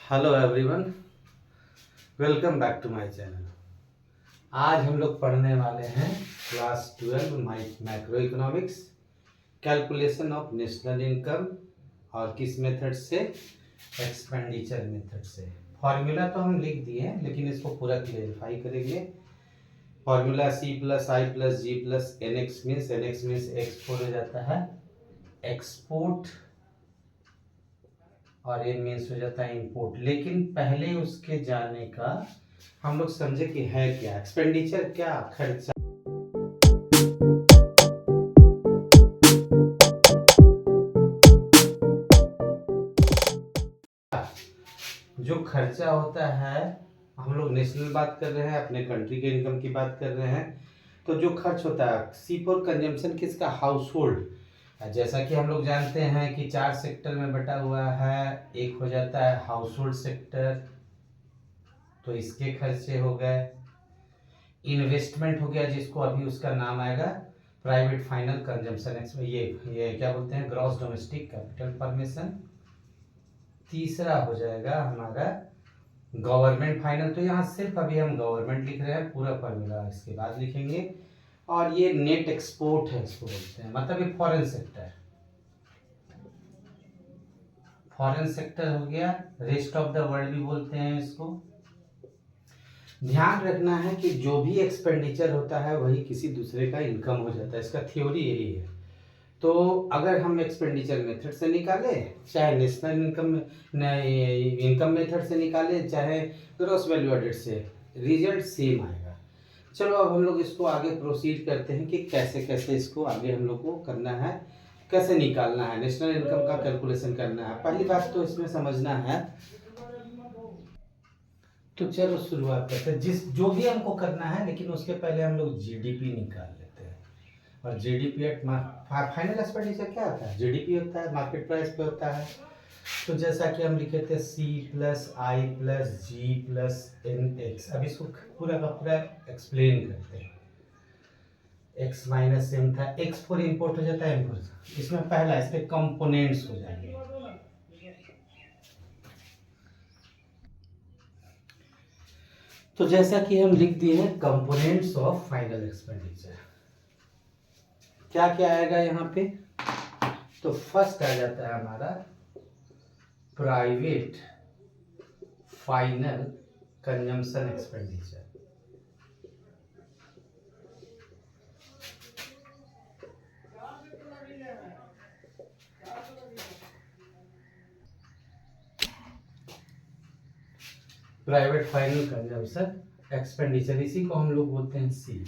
Hello everyone, welcome back to my channel. आज हम लोग पढ़ने वाले हैं class 12 macro economics, calculation of national income. और किस मेथड से? एक्सपेंडिचर मेथड से। फॉर्मूला तो हम लिख दिए हैं, लेकिन इसको पूरा क्लेरिफाई करेंगे। Formula C plus I plus G plus N X means export हो जाता है एक्सपोर्ट, और ये मीन्स हो जाता है इंपोर्ट। लेकिन पहले उसके जाने का हम लोग समझे कि है क्या एक्सपेंडिचर, क्या खर्चा। जो खर्चा होता है, हम लोग नेशनल बात कर रहे हैं, अपने कंट्री के इनकम की बात कर रहे हैं। तो जो खर्च होता है सी फॉर कंजम्पशन किसका? House hold. जैसा कि हम लोग जानते हैं कि 4 सेक्टर में बटा हुआ है। एक हो जाता है हाउस होल्ड सेक्टर, तो इसके खर्चे हो गए। इन्वेस्टमेंट हो गया, जिसको अभी उसका नाम आएगा प्राइवेट फाइनल कंजम्पशन। ये क्या बोलते हैं? Gross domestic capital formation. तीसरा हो जाएगा हमारा गवर्नमेंट फाइनल। तो यहाँ सिर्फ अभी हम गवर्नमेंट लिख रहे हैं, पूरा फॉर्मूला इसके बाद लिखेंगे। और ये नेट एक्सपोर्ट है, इसको बोलते हैं, मतलब ये फॉरेन सेक्टर। फॉरेन सेक्टर हो गया, रेस्ट ऑफ द वर्ल्ड भी बोलते हैं इसको। ध्यान रखना है कि जो भी एक्सपेंडिचर होता है वही किसी दूसरे का इनकम हो जाता है, इसका थ्योरी यही है। तो अगर हम एक्सपेंडिचर मेथड से निकाले, चाहे नेशनल इनकम मेथड से निकाले, चाहे ग्रॉस वैल्यू एडेड से, रिजल्ट सेम आएगा। चलो अब हम लोग इसको आगे प्रोसीड करते हैं कि कैसे कैसे इसको आगे हम लोग को करना है, कैसे निकालना है, नेशनल इनकम का कैलकुलेशन करना है। पहली बात तो इसमें समझना है, तो चलो शुरुआत करते हैं। जो भी हमको करना है, लेकिन उसके पहले हम लोग जीडीपी निकाल लेते हैं। और जीडीपी एट फाइनल एक्सपेंडिचर क्या होता है? जीडीपी होता है, मार्केट प्राइस पे होता है। तो जैसा कि हम लिखे थे C plus I plus G plus N x. अब इसको पूरा का पूरा एक्सप्लेन करते हैं। एक्स माइनस एम था, एक्स फोर इम्पोर्ट हो जाता है इम्पोर्ट। इसमें पहला इसके कंपोनेंट्स हो जाएंगे। तो जैसा कि हम लिख दिए हैं कंपोनेंट्स ऑफ फाइनल एक्सपेंडिचर, क्या क्या आएगा यहाँ पे? तो फर्स्ट आ जाता है हमारा private final consumption expenditure. Private final consumption expenditure, इसी को हम लोग बोलते हैं सी।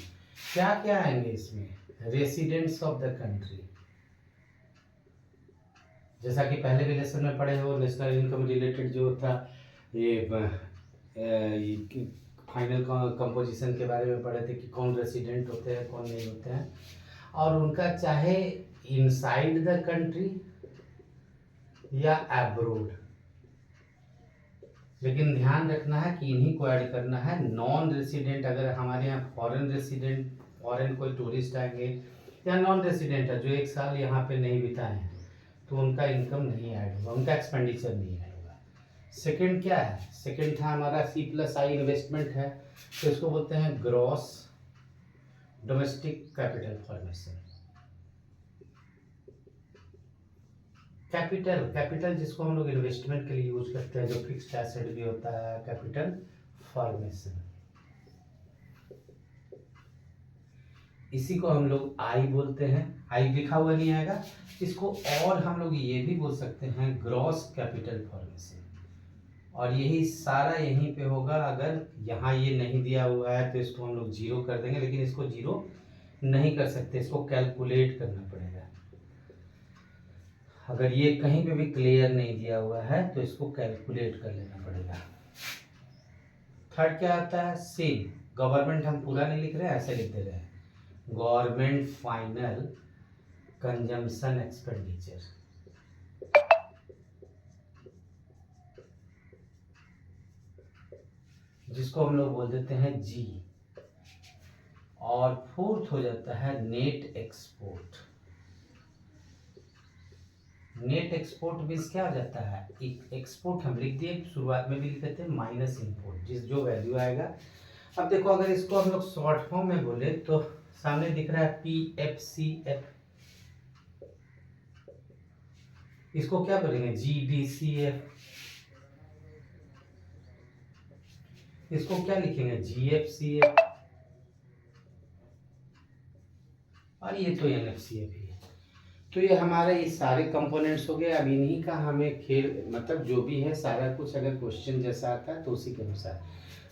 क्या क्या आएंगे इसमें? रेसिडेंट्स ऑफ द कंट्री, जैसा कि पहले भी लेसन में पढ़े हो, नेशनल इनकम रिलेटेड जो था, ये फाइनल कंपोजिशन के बारे में पढ़े थे कि कौन रेसिडेंट होते हैं, कौन नहीं होते हैं, और उनका चाहे इनसाइड द कंट्री या एब्रोड। लेकिन ध्यान रखना है कि इन्हीं को ऐड करना है। नॉन रेसिडेंट, अगर हमारे यहाँ फॉरेन रेसिडेंट, फॉरेन कोई टूरिस्ट आएंगे या नॉन रेसिडेंट है जो 1 साल यहाँ पे नहीं बिताए हैं, तो उनका इनकम नहीं ऐड होगा, उनका एक्सपेंडिचर नहीं ऐड होगा। सेकंड क्या है? सेकंड था हमारा C प्लस आई इन्वेस्टमेंट है, तो इसको बोलते हैं gross domestic capital formation. Capital जिसको हम लोग इन्वेस्टमेंट के लिए यूज करते हैं, जो फिक्स्ड एसेट भी होता है, कैपिटल फॉर्मेशन, इसी को हम लोग आई बोलते हैं। आई लिखा हुआ नहीं आएगा इसको, और हम लोग ये भी बोल सकते हैं ग्रॉस कैपिटल फॉर्मेशन। और यही सारा यहीं पे होगा। अगर यहाँ ये नहीं दिया हुआ है तो इसको हम लोग जीरो कर देंगे, लेकिन इसको जीरो नहीं कर सकते, इसको कैलकुलेट करना पड़ेगा। अगर ये कहीं पे भी क्लियर नहीं दिया हुआ है तो इसको कैलकुलेट कर लेना पड़ेगा। थर्ड क्या आता है? सेम। गवर्नमेंट हम पूरा नहीं लिख रहे हैं, ऐसे लिख दे रहे हैं गवर्नमेंट फाइनल कंजम्पशन एक्सपेंडिचर, जिसको हम लोग बोल देते हैं जी। और फोर्थ हो जाता है net export, net export means क्या हो जाता है, एक्सपोर्ट हम लिख दिए, शुरुआत में भी लिखते थे माइनस इनपुट, जिस जो वैल्यू आएगा। अब देखो अगर इसको हम लोग शॉर्ट फॉर्म में बोले तो सामने दिख रहा है PFCF, इसको क्या बोलेंगे GDCF, इसको क्या लिखेंगे GFCF, और ये तो NFCF ही है। तो ये हमारे ये सारे कंपोनेंट्स हो गए। अब इन्हीं का हमें खेल मतलब जो भी है सारा कुछ अगर क्वेश्चन जैसा आता है तो उसी के अनुसार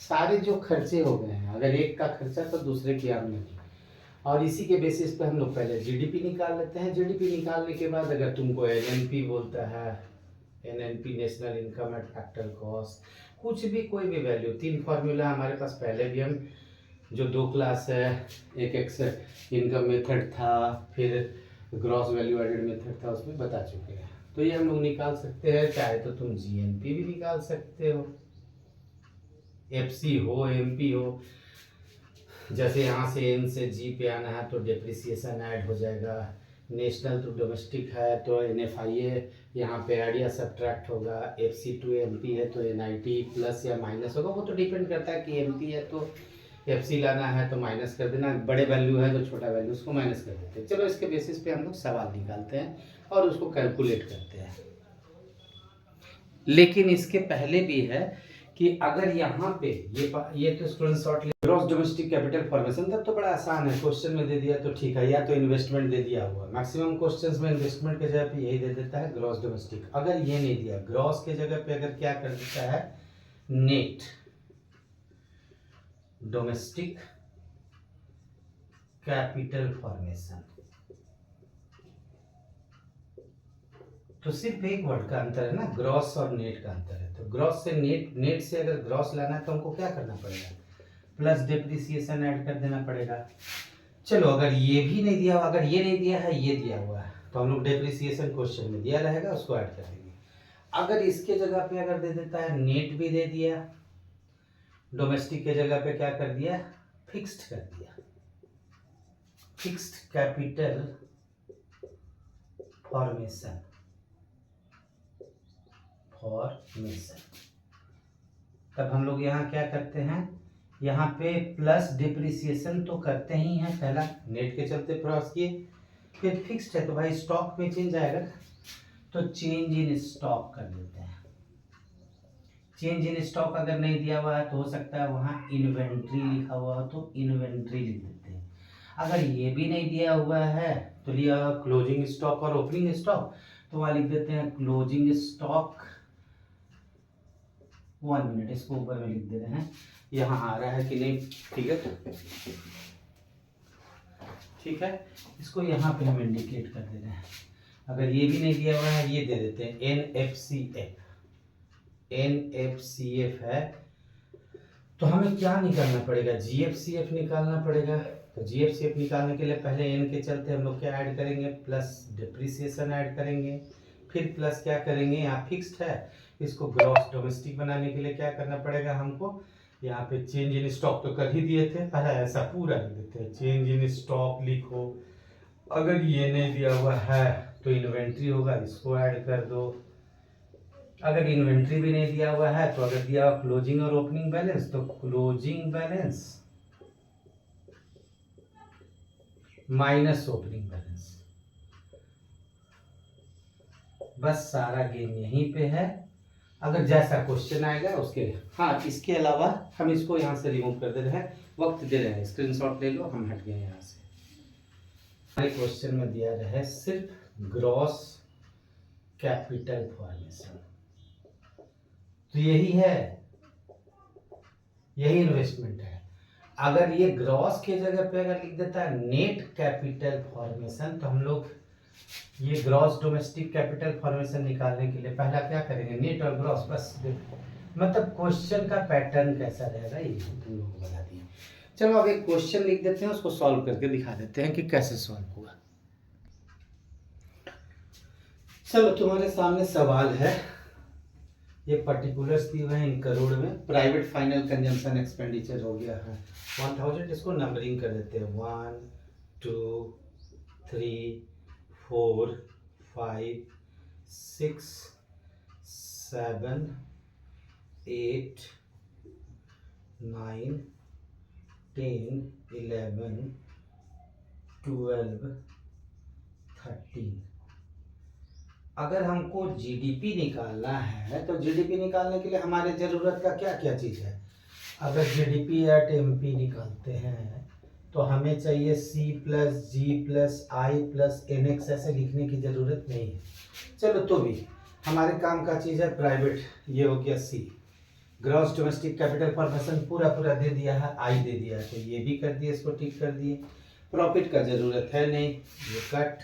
सारे जो खर्चे हो गए हैं, अगर एक का खर्चा तो दूसरे की आमदनी, और इसी के बेसिस पे हम लोग पहले GDP निकाल लेते हैं। GDP निकालने के बाद अगर तुमको NNP बोलता है, NNP national income eight factor cost, कुछ भी कोई भी वैल्यू, 3 फॉर्मूला हमारे पास पहले भी हम जो 2 क्लास है, एक एक्स इनकम मेथड था, फिर ग्रॉस वैल्यू एडेड मेथड था, उसमें बता चुके हैं। तो ये हम लोग निकाल सकते हैं, चाहे तो तुम GNP भी निकाल सकते हो, FC हो, MP हो। जैसे यहाँ से N से G पे आना है तो डिप्रिसिएशन ऐड हो जाएगा, नेशनल टू डोमेस्टिक है तो NFIA यहाँ पे ऐड या सब्ट्रैक्ट होगा, FC टू MP है तो NIT प्लस या माइनस होगा, वो तो डिपेंड करता है कि MP है तो FC लाना है तो माइनस कर देना, बड़े वैल्यू है तो छोटा वैल्यू उसको माइनस कर देते हैं। चलो इसके बेसिस पे हम लोग सवाल निकालते हैं और उसको कैलकुलेट करते हैं। लेकिन इसके पहले भी है कि अगर यहाँ पे ये तो student short gross domestic capital formation, तब तो बड़ा आसान है, क्वेश्चन में दे दिया तो ठीक है, या तो इन्वेस्टमेंट दे दिया हुआ, मैक्सिमम क्वेश्चंस में इन्वेस्टमेंट के जगह पे यही दे देता है ग्रॉस डोमेस्टिक। अगर ये नहीं दिया, ग्रॉस के जगह पे अगर क्या कर देता है नेट डोमेस्टिक कैपिटल फॉर्मेशन, तो सिर्फ एक वर्ड का अंतर है ना, ग्रॉस और नेट का अंतर है। तो ग्रॉस से नेट, नेट से अगर ग्रॉस लाना है तो हमको क्या करना पड़ेगा, प्लस डिप्रिसिएशन ऐड कर देना पड़ेगा। चलो अगर ये भी नहीं दिया, अगर ये नहीं दिया है, ये दिया हुआ है, तो हम लोग डिप्रिसिएशन क्वेश्चन में दिया रहेगा उसको ऐड कर देंगे। अगर इसके जगह पे अगर दे देता है नेट भी दे दिया, डोमेस्टिक के जगह पे क्या कर दिया फिक्स्ड कर दिया, फिक्स्ड कैपिटल फॉर्मेशन, तब हम लोग यहाँ क्या करते हैं, यहाँ पे प्लस डिप्रिसिएशन तो करते ही हैं, पहला नेट के चलते क्रॉस किए, फिर फिक्स्ड है तो भाई स्टॉक में चेंज आएगा, तो चेंज इन स्टॉक कर देते हैं। चेंज इन स्टॉक अगर नहीं दिया हुआ है तो हो सकता है वहाँ इन्वेंट्री लिखा हुआ हो तो इन्वेंट्री लिख देते हैं। अगर ये भी नहीं दिया हुआ है तो लिया क्लोजिंग स्टॉक और ओपनिंग स्टॉक, तो वहाँ लिख देते हैं क्लोजिंग स्टॉक। 1 मिनट, इसको ऊपर में लिख दे रहे हैं, यहाँ आ रहा है कि नहीं, ठीक है ठीक है, इसको यहाँ पे हम इंडिकेट कर दे रहे हैं। अगर ये भी नहीं दिया हुआ है, ये दे देते हैं NFCF, NFCF है तो हमें क्या निकालना पड़ेगा, GFCF निकालना पड़ेगा। तो GFCF निकालने के लिए पहले N के चलते हम लोग क्या ऐड करेंगे, प्लस डिप्रिसिएशन ऐड करेंगे, फिर प्लस क्या करेंगे, यहाँ फिक्स्ड है, इसको ग्रॉस डोमेस्टिक बनाने के लिए क्या करना पड़ेगा हमको, यहाँ पे चेंज इन स्टॉक तो कर ही दिए थे, पहले ऐसा पूरा लिख देते हैं, चेंज इन स्टॉक लिखो। अगर ये नहीं दिया हुआ है तो इन्वेंट्री होगा, इसको ऐड कर दो। अगर इन्वेंट्री भी नहीं दिया हुआ है तो अगर दिया हुआ क्लोजिंग और ओपनिंग बैलेंस, तो closing balance minus opening balance, बस सारा गेम यहीं पे है। अगर जैसा क्वेश्चन आएगा उसके, हाँ इसके अलावा हम इसको यहाँ से रिमूव कर दे रहे हैं, वक्त दे रहे हैं, स्क्रीनशॉट ले लो, हम हट गए यहाँ से। हमारे क्वेश्चन में दिया रहे सिर्फ ग्रॉस कैपिटल फॉर्मेशन, तो यही है, यही इन्वेस्टमेंट है। अगर ये ग्रॉस के जगह पे अगर लिख देता है नेट कैपिटल फॉर्मेशन, तो हम लोग ये ग्रॉस डोमेस्टिक कैपिटल फॉर्मेशन निकालने के लिए पहला क्या करेंगे, नेट और ग्रॉस, बस मतलब क्वेश्चन का पैटर्न कैसा रहेगा ये तुम लोगों को बता दिए। चलो अब एक क्वेश्चन लिख देते हैं, उसको सॉल्व करके दिखा देते हैं कि कैसे सॉल्व हुआ। चलो तुम्हारे सामने सवाल है, ये पर्टिकुलर्स दिए हुए हैं इन करोड़ में, प्राइवेट फाइनल कंजम्पशन एक्सपेंडिचर हो गया है 1000, इसको नंबरिंग कर देते हैं 1 2 3 4 5 6 7 8 9 10 11 12 13। अगर हमको जीडीपी निकालना है तो जीडीपी निकालने के लिए हमारे ज़रूरत का क्या क्या चीज़ है। अगर जीडीपी एट एमपी निकालते हैं तो हमें चाहिए C plus G plus I plus N x, ऐसे लिखने की ज़रूरत नहीं है। चलो तो भी हमारे काम का चीज़ है प्राइवेट, ये हो गया सी। ग्रॉस डोमेस्टिक कैपिटल पर पर्सन पूरा पूरा दे दिया है, आई दे दिया है, तो ये भी कर दिए, इसको टिक कर दिए। प्रॉफिट का ज़रूरत है नहीं, ये कट।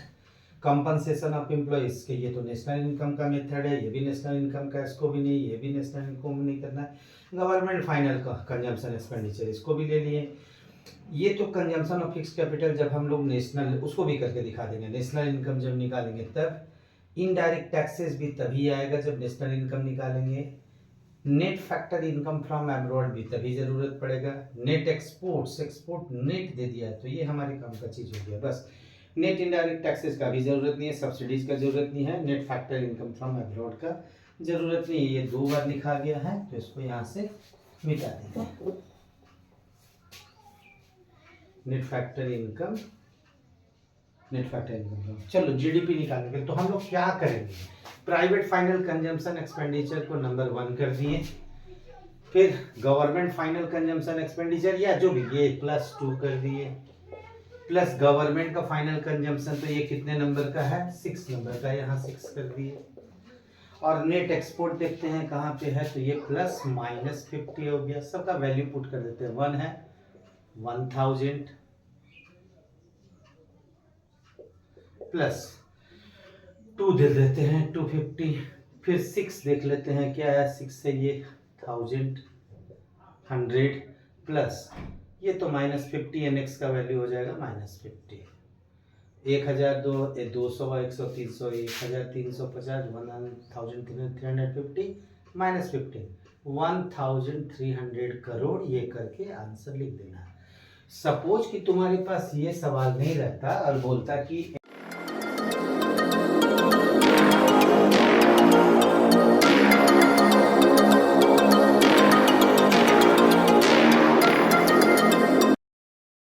कंपनसेशन ऑफ एम्प्लॉइज के ये तो नेशनल इनकम का मेथड है, ये भी नेशनल इनकम का, इसको भी नहीं, ये भी नेशनल इनकम नहीं करना है। गवर्नमेंट फाइनल का कंजम्पशन एक्सपेंडिचर, इसको भी ले लिए। ये तो कंजम्पशन ऑफ फिक्स कैपिटल जब हम लोग नेशनल, उसको भी करके दिखा देंगे। नेशनल इनकम जब निकालेंगे तब इनडायरेक्ट टैक्सेस भी तभी आएगा जब नेशनल इनकम निकालेंगे। Net factor income from abroad भी तभी जरूरत पड़ेगा। नेट एक्सपोर्ट नेट दे दिया है तो ये हमारे काम का चीज हो गया बस। नेट इनडायरेक्ट टैक्सेस का भी जरूरत नहीं है, सब्सिडीज का जरूरत नहीं है, net factor income from abroad का जरूरत नहीं है। ये 2 बार लिखा गया है तो इसको यहाँ से मिटा देंगे। नेट फैक्टर इनकम चलो जीडीपी निकालने के लिए तो हम लोग क्या करेंगे, प्राइवेट फाइनल कंजम्पशन एक्सपेंडिचर को नंबर 1 कर दिए, फिर गवर्नमेंट फाइनल कंजम्पशन एक्सपेंडिचर या जो भी ये +2 कर दिए, प्लस गवर्नमेंट का फाइनल कंजम्पशन तो ये कितने नंबर का है, 6 नंबर का, यहाँ 6 कर दिए। और नेट एक्सपोर्ट देखते हैं कहाँ पे है, तो ये ±50 हो गया। सबका वैल्यू पुट कर देते हैं। 1 है 1000 प्लस 2 दे देते हैं 250, फिर 6 देख लेते हैं क्या है, 6 से ये 1000 100 प्लस ये तो -50, NX का वैल्यू हो जाएगा -50। 1000 200 100 300 1350 1350 -15 1300 करोड़, ये करके आंसर लिख देना है। सपोज कि तुम्हारे पास ये सवाल नहीं रहता और बोलता कि